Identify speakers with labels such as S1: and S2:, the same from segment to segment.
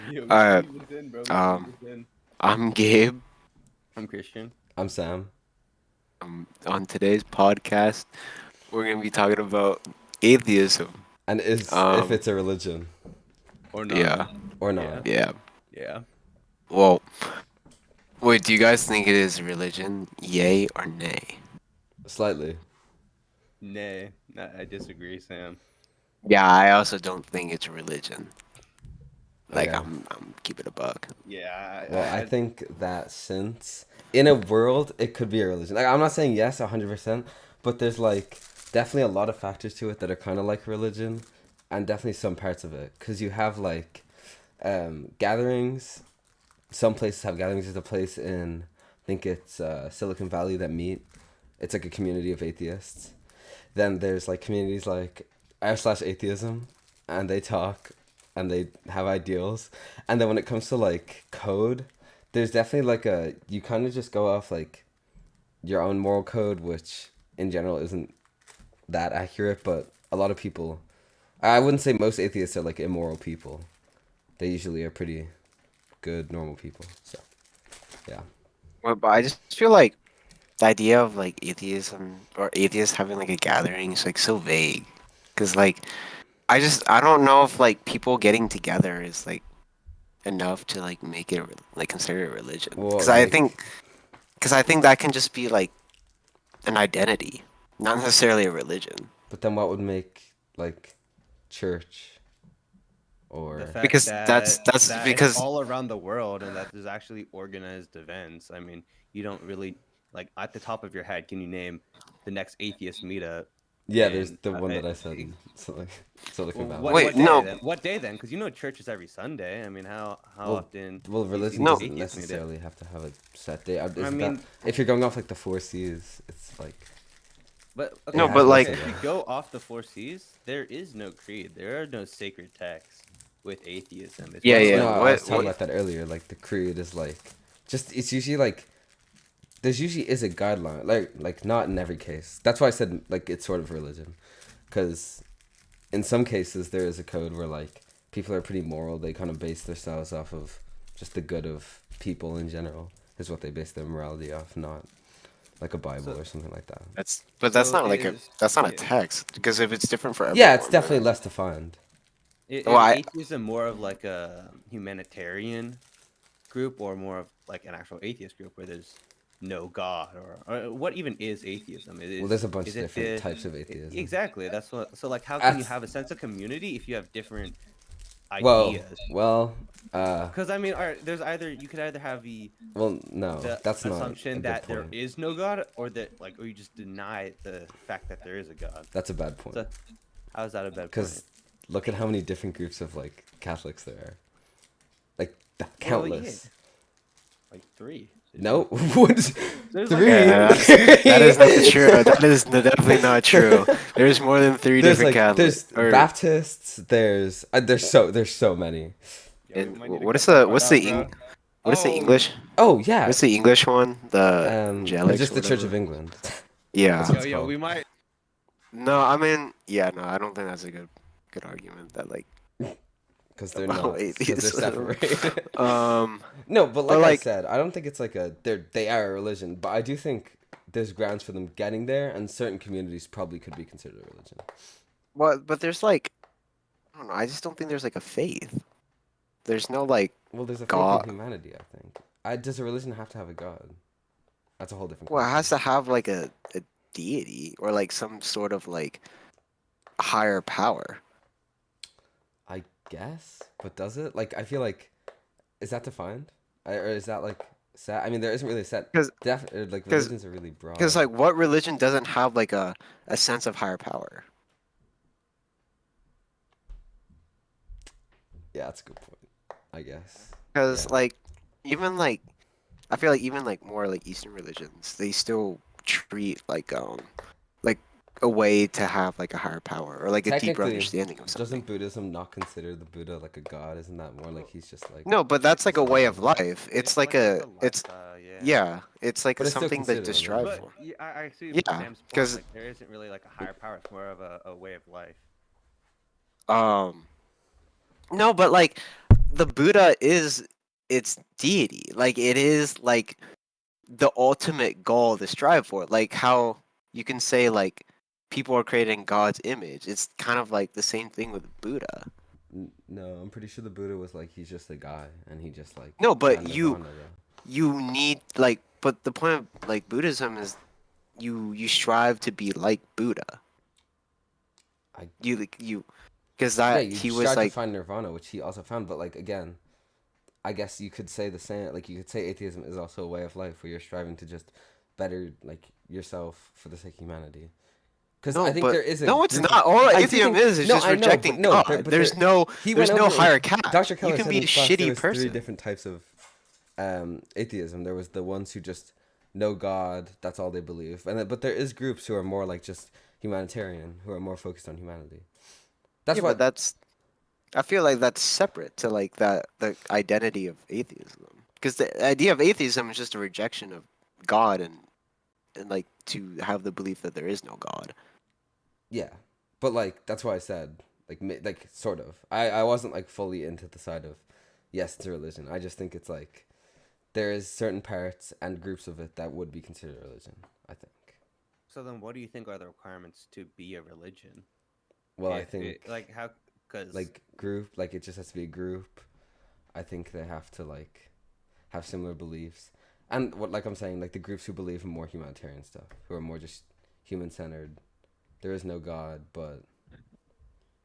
S1: Yo, we should
S2: Alright,
S1: leave this in, bro. We should leave
S2: um,
S1: this in.
S2: I'm Gabe.
S1: I'm Christian.
S3: I'm Sam.
S2: On today's podcast, we're gonna be talking about atheism.
S3: And is if
S2: Um,
S3: it's a religion
S1: Or not.
S2: yeah,
S3: or
S1: Yeah.
S3: not.
S2: yeah.
S1: Yeah.
S2: Well, wait, do you guys think it is a religion? Yay or nay?
S3: Slightly.
S1: Nay. I disagree, Sam.
S2: Yeah, I also don't think it's a religion. Like,
S3: Okay.
S2: I'm keeping a buck.
S1: Yeah.
S3: Well, I think that since in a world it could be a religion. Like I'm not saying yes 100%, but there's like definitely a lot of factors to it that are kind of like religion and definitely some parts of it cuz you have like gatherings. Some places have gatherings. There's a place in I think it's Silicon Valley that meet. It's like a community of atheists. Then there's like communities like r/atheism, and they talk, and they have ideals. And then when it comes to like code, there's definitely like a you kind of just go off like your own moral code, which in general isn't that accurate. But a lot of people, I wouldn't say most atheists are like immoral people. They usually are pretty good, normal people. So yeah.
S2: Well, but I just feel like the idea of like atheism or atheists having like a gathering is like so vague. Cause like I don't know if like people getting together is like enough to like make it like consider it a religion.
S3: Well,
S2: Because I think that can just be like an identity, not necessarily a religion.
S3: but then what would make like church
S1: The
S3: or
S1: fact
S2: Because that's
S1: that it's
S2: because
S1: all around the world and that there's actually organized events. I mean, you don't really like at the top of your head. Can you name the next atheist meetup?
S3: yeah, there's
S1: And
S3: the one that I said, so like Silicon
S1: well,
S3: Valley.
S2: wait
S1: what day
S2: no
S1: then? What day then? Because you know church is every Sunday. I mean, how
S3: Well,
S1: often
S3: well,
S1: do you see
S3: religion
S1: these
S2: no
S3: doesn't
S1: atheist meetups?
S3: necessarily have to have a set day.
S1: I
S3: Isn't that
S1: mean,
S3: if you're going off like the four C's, it's like
S1: but
S3: it
S1: okay,
S2: no
S3: has
S2: but
S3: to be a
S2: like
S1: okay.
S3: set
S1: If we
S3: day.
S1: go off the four C's, there is no creed. There are no sacred texts with atheism. It's
S2: yeah
S1: more
S2: yeah
S3: No,
S1: like
S3: I was talking
S2: what
S3: about that earlier. Like the creed is like just it's usually like there's usually is a guideline like not in every case. That's why I said like it's sort of religion, because in some cases there is a code where like people are pretty moral. They kind of base themselves off of just the good of people in general is what they base their morality off, not like a Bible
S1: so.
S3: or something like that.
S2: that's
S1: So
S2: not like a
S1: is
S2: that's not a
S1: yeah.
S2: text because if it's different for
S3: Yeah, it's
S2: everyone
S3: definitely
S2: then
S3: less defined.
S2: well
S1: Is
S2: I
S1: atheism more of like a humanitarian group or more of like an actual atheist group where there's no God or what even is atheism?
S3: Well, there's a bunch
S1: Is
S3: of
S1: it
S3: different
S1: the
S3: types of atheism.
S1: exactly that's what so like how can you
S3: That's
S1: have a sense of community if you have different
S3: well,
S1: ideas?
S3: well, uh,
S1: Because I mean, all right, there's either you could either have
S3: well, no,
S1: the
S3: that's not a
S1: assumption
S3: good
S1: that there
S3: point.
S1: is no God or that like or you just deny the fact that there is a God.
S3: That's a bad point.
S1: So how is that a bad point?
S3: Because look at how many different groups of like Catholics there are. Like
S1: Well, yeah,
S3: countless.
S1: like three.
S3: No, what?
S1: There's like
S3: Three?
S2: yeah that is not true that is definitely not true. There's more than three
S3: There's
S2: different
S3: like
S2: Catholic
S3: there's
S2: or
S3: Baptists. There's so many.
S1: Yo, we
S2: and
S1: might need to
S2: what is
S1: cut that
S2: the
S1: part out, bro.
S2: what is the
S1: Oh,
S2: English
S3: Oh yeah,
S2: what's the English one, the angelics
S3: just
S2: or
S3: the Church
S2: whatever?
S3: of England. That's
S2: Yeah.
S3: what
S1: yo,
S3: it's
S1: yo,
S3: called.
S1: we might.
S2: No, I mean, yeah, no, I don't think that's a good argument that like
S3: Because they're
S2: about
S3: not. Because they're
S2: atheism.
S3: separated.
S2: Um,
S3: No, but
S2: but
S3: like I
S2: like,
S3: said, I don't think it's like they are a religion, but I do think there's grounds for them getting there, and certain communities probably could be considered a religion.
S2: but there's like, I don't know. I just don't think there's like a faith. There's no like
S3: Well, there's a faith in
S2: God.
S3: humanity, I think. Does a religion have to have a god? That's a whole different
S2: Well, it
S3: question.
S2: has to have like a deity or like some sort of like higher power.
S3: I guess, but does it? Like, I feel like is that defined, or is that like set? I mean, there isn't really a set.
S2: Because
S3: Like
S2: because
S3: religions are really
S2: because
S3: broad.
S2: like what religion doesn't have like a sense of higher power?
S3: Yeah, that's a good point. I guess.
S2: Because
S3: Yeah.
S2: like even like I feel like even like more like Eastern religions, they still treat like a way to have like a higher power or like a deeper
S3: Technically,
S2: understanding of
S3: doesn't
S2: something.
S3: Buddhism not consider the Buddha like a god? Isn't that more like he's just like
S2: No, but that's
S3: a
S2: like a way of
S3: spiritual being?
S2: life. It's
S1: It's
S2: like
S1: like it's
S2: a
S1: a
S2: it's
S1: lifestyle, yeah.
S2: yeah, it's like
S3: But it's still
S2: something that
S3: considered
S2: to
S3: a
S2: strive
S1: But
S3: religion.
S2: for.
S1: yeah, I see
S2: Yeah,
S1: Sam's point.
S2: because
S1: Like there isn't really like a higher power. It's more of a way of life.
S2: um No, but like the Buddha is its deity. Like it is like the ultimate goal to strive for. Like how you can say like people are creating God's image. It's kind of like the same thing with Buddha.
S3: No, I'm pretty sure the Buddha was like he's just a guy and he just like
S2: No, but
S3: found nirvana though.
S2: you need like but the point of like Buddhism is you strive to be like Buddha.
S3: I
S2: You because
S3: Yeah,
S2: that
S3: you
S2: he was
S3: tried to
S2: like
S3: find nirvana, which he also found, but like again, I guess you could say the same. Like you could say atheism is also a way of life where you're striving to just better like yourself for the sake of humanity. Because
S2: no,
S3: I think
S2: but
S3: there is a
S2: no, it's
S3: group
S2: not.
S3: of
S2: All
S3: I do
S2: atheism
S3: think
S2: is
S3: no,
S2: just
S3: I know, but
S2: rejecting
S3: no,
S2: God.
S3: but
S2: There's no
S3: he
S2: there's
S3: went
S2: no
S3: over
S2: higher
S3: it.
S2: caste.
S3: Dr.
S2: You
S3: Keller
S2: can
S3: said
S2: be a
S3: in class there
S2: shitty
S3: was three
S2: person.
S3: different types of atheism. There was the ones who just know God, that's all they believe, and but there is groups who are more like just humanitarian, who are more focused on humanity. That's
S2: Yeah, but
S3: what
S2: that's I feel like that's separate to like that the identity of atheism. Because the idea of atheism is just a rejection of God and like to have the belief that there is no God.
S3: Yeah, but like that's why I said like like sort of. I wasn't like fully into the side of yes, it's a religion. I just think it's like there is certain parts and groups of it that would be considered a religion. I think.
S1: So then, what do you think are the requirements to be a religion?
S3: Well, I
S1: If it
S3: think
S1: like how because
S3: like group like it just has to be a group. I think they have to like have similar beliefs, and what like I'm saying like the groups who believe in more humanitarian stuff, who are more just human centered. There is no God, but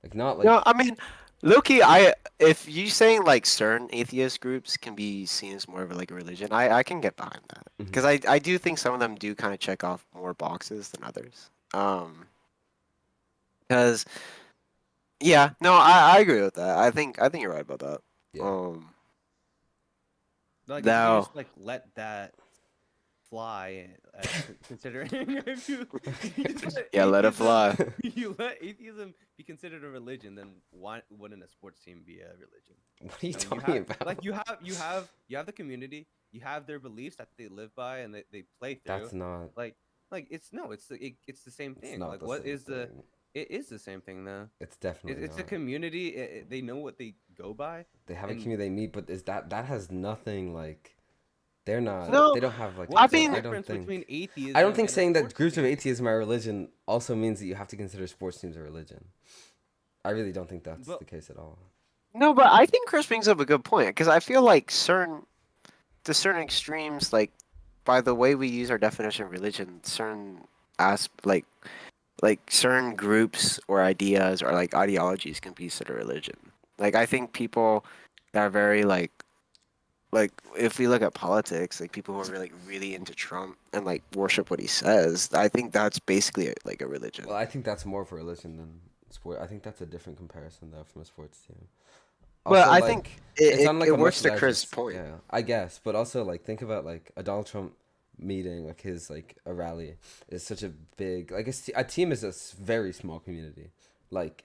S3: like not like
S2: No, I mean, Loki, I if you saying like certain atheist groups can be seen as more of like a religion, I can get behind that
S3: mhm.
S2: because I do think some of them do kind of check off more boxes than others. Because yeah, no, I agree with that. I think you're right about that.
S3: Yeah.
S1: like if you
S2: Now
S1: just like let that fly as considering if you just let
S2: yeah, let it
S1: atheism
S2: fly.
S1: you let atheism be considered a religion, then why wouldn't a sports team be a religion?
S3: What are you
S1: I mean,
S3: talking about?
S1: like you have the community, you have their beliefs that they live by and they play through.
S3: That's not.
S1: Like it's no, it's the same
S3: It's
S1: thing.
S3: not
S1: Like
S3: the
S1: what
S3: same
S1: is the
S3: thing.
S1: it is the same thing though.
S3: It's definitely
S1: It's a
S3: not.
S1: community. They know what they go by,
S3: They have a
S1: and
S3: community they meet, but is that has nothing like. They're not.
S2: No,
S3: They don't have like.
S2: I
S1: what's the
S2: mean,
S3: I don't
S1: difference between
S3: think.
S1: atheism
S3: I don't think
S1: and a
S3: saying that
S1: sports
S3: groups of
S1: team?
S3: atheism are religion also means that you have to consider sports teams a religion. I really don't think that's
S1: But
S3: the case at all.
S2: no, but I think Chris brings up a good point because I feel like to certain extremes, like by the way we use our definition of religion, certain like certain groups or ideas or like ideologies can be considered religion. Like I think people that are very like if we look at politics, like people who are really into Trump and like worship what he says, I think that's basically like a religion.
S3: Well, I think that's more of a religion than sport. I think that's a different comparison though from a sports team.
S2: But
S3: Also,
S2: I think
S3: like it's on like
S2: it
S3: a
S2: works
S3: much
S2: to
S3: larger.
S2: Chris' point.
S3: Yeah, I guess. But also, like think about like a Donald Trump meeting, like his like a rally is such a big like a team is a very small community. Like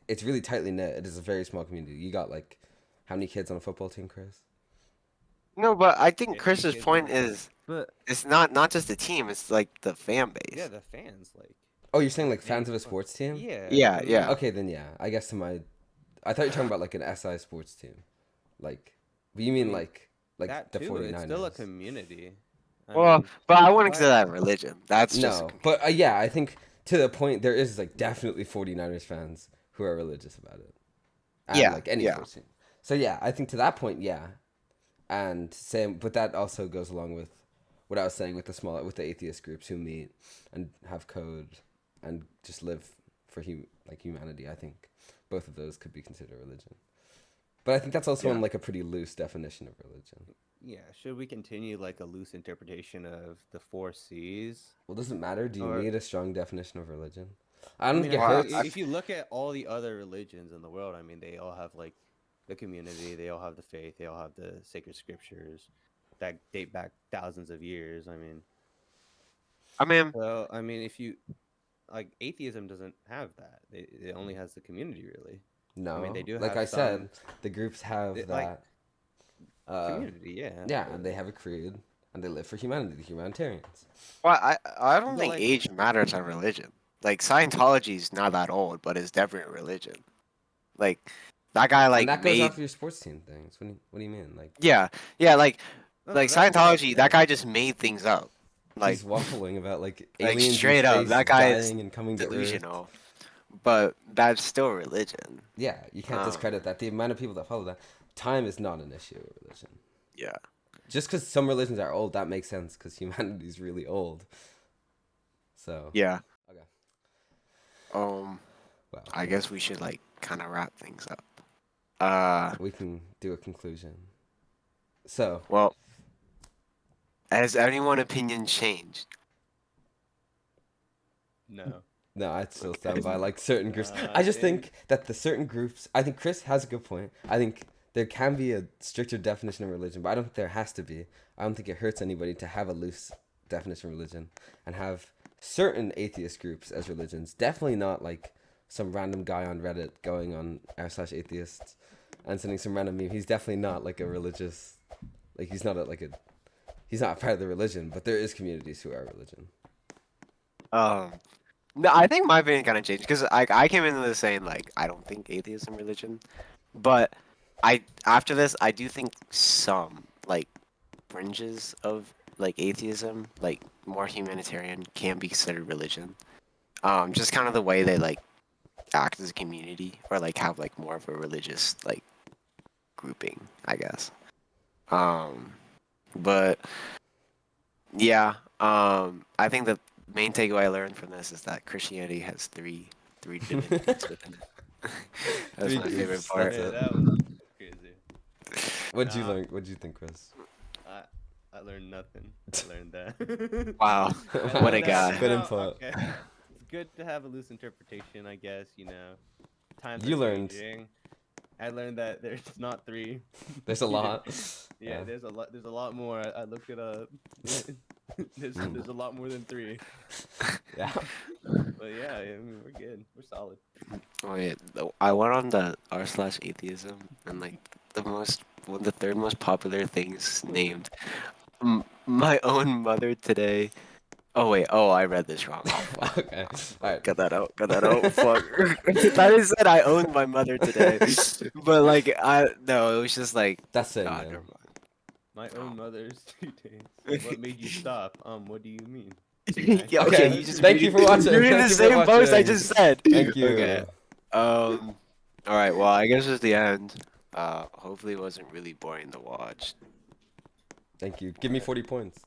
S3: it's really tightly knit. It is a very small community. You got like how many kids on a football team, Chris?
S2: No, but I think
S1: 50
S2: Chris's
S1: kids on
S2: point
S1: the team.
S2: is
S1: But
S2: it's not just the team, it's like the fan
S1: yeah,
S2: base.
S1: the fans like
S3: Oh, you're saying like
S1: they
S3: fans of a sports team?
S1: yeah.
S2: Yeah,
S1: I mean,
S2: yeah.
S3: Okay, then yeah. I guess to my, I thought you were talking about like an SI sports team, like, but you mean
S1: mean,
S3: like
S1: that
S3: the
S1: too.
S3: 49ers.
S1: It's still a community. I
S2: Well,
S1: mean,
S2: but I wouldn't
S1: why?
S2: consider that religion. That's just a
S3: No, but yeah, I think to the point there is like definitely 49ers fans who are religious about it, and
S2: yeah,
S3: like any
S2: yeah.
S3: sports team. So yeah, I think to that point, yeah, and same, but that also goes along with what I was saying with the atheist groups who meet and have code and just live for like humanity. I think both of those could be considered religion, but I think that's also
S2: Yeah.
S3: in like a pretty loose definition of religion.
S1: Yeah, should we continue like a loose interpretation of the four C's?
S3: Well, does it matter? Do you
S1: Or
S3: need a strong definition of religion? I
S1: I
S3: don't
S1: mean,
S3: think it
S2: Well,
S3: hurts.
S1: if you look at all the other religions in the world, I mean, they all have like the community, they all have the faith, they all have the sacred scriptures that date back thousands of years.
S2: I mean,
S1: I mean, if you like atheism doesn't have that. It only has the community really. I mean,
S3: No,
S1: they do
S3: like
S1: have
S3: I
S1: some
S3: said, the groups have
S1: like
S3: that.
S1: community, yeah.
S3: Yeah, and they have a creed, and they live for humanity. The humanitarians.
S2: well, I don't
S1: But
S2: think
S1: like
S2: age matters on religion. Like Scientology is not that old, but it's definitely a religion. Like That guy like
S3: and that goes
S2: made
S3: off of your sports team things. What do you mean? Like
S2: yeah like
S1: No,
S2: like
S1: that's what I'm
S2: Scientology. That guy
S1: saying.
S2: just made things up. Like
S3: he's waffling about like
S2: like
S3: aliens in
S2: straight up,
S3: space
S2: that guy is
S3: dying and coming to Earth.
S2: delusional. But that's still religion.
S3: Yeah, you can't discredit that. The amount of people that follow that. Time is not an issue with religion.
S2: Yeah.
S3: Just because some religions are old, that makes sense because humanity's really old. So
S2: Yeah.
S3: okay.
S2: Wow. I guess we should like kind of wrap things up.
S3: We can do a conclusion. So
S2: Well, has anyone opinion changed?
S1: No.
S3: no, I'd still
S2: Okay.
S3: stand by like certain groups.
S1: Nah,
S3: I just
S1: it-
S3: think that the certain groups. I think Chris has a good point. I think there can be a stricter definition of religion, but I don't think there has to be. I don't think it hurts anybody to have a loose definition of religion and have certain atheist groups as religions. Definitely not like some random guy on Reddit going on r/atheists and sending some random meme. He's definitely not like a religious. Like he's not he's not a part of the religion, but there is communities who are religion.
S2: No, I think my opinion kind of changed because I came into this saying like I don't think atheism religion, but after this I do think some like fringes of like atheism, like more humanitarian, can be considered religion. Just kind of the way they like act as a community or like have like more of a religious like grouping, I guess. But yeah, I think the main takeaway I learned from this is that Christianity has three divinities within it. That's
S3: Three
S2: my favorite
S3: groups,
S2: part.
S3: that's
S1: Yeah,
S3: it.
S1: that was crazy.
S3: What'd you
S1: Nah.
S3: learn? What'd you think, Chris?
S1: I learned nothing. I learned that.
S2: Wow,
S1: I
S2: what
S1: learned
S2: a
S1: that,
S2: guy.
S3: Good
S1: no,
S3: input.
S1: okay. It's good to have a loose interpretation, I guess. You know, times
S3: You
S1: are
S3: learned.
S1: changing. I learned that there's not three.
S3: There's a lot.
S1: Yeah, there's a lot. There's a lot more. I looked it up. there's a lot more than three.
S3: Yeah.
S1: But yeah, I mean, we're good. We're solid.
S2: Oh yeah, I went on the r/atheism and like the third most popular things named my own mother today. Oh wait, I read this wrong.
S3: Okay. All right.
S2: Cut that out. Cut that out. Fuck. I said I owned my mother today, but like no, it was just like
S3: That's it,
S2: God,
S3: man.
S2: never mind.
S1: My own mother's 2 days. What made you stop? What do you mean?
S2: Yeah,
S3: Okay,
S2: you just
S3: thank you for watching.
S2: You're in
S3: Thank
S2: the
S3: you for
S2: same post I
S3: watching.
S2: just said.
S3: Thank you.
S2: Okay. All right. Well, I guess it's the end. Hopefully it wasn't really boring to watch.
S3: Thank you. Give me 40 points.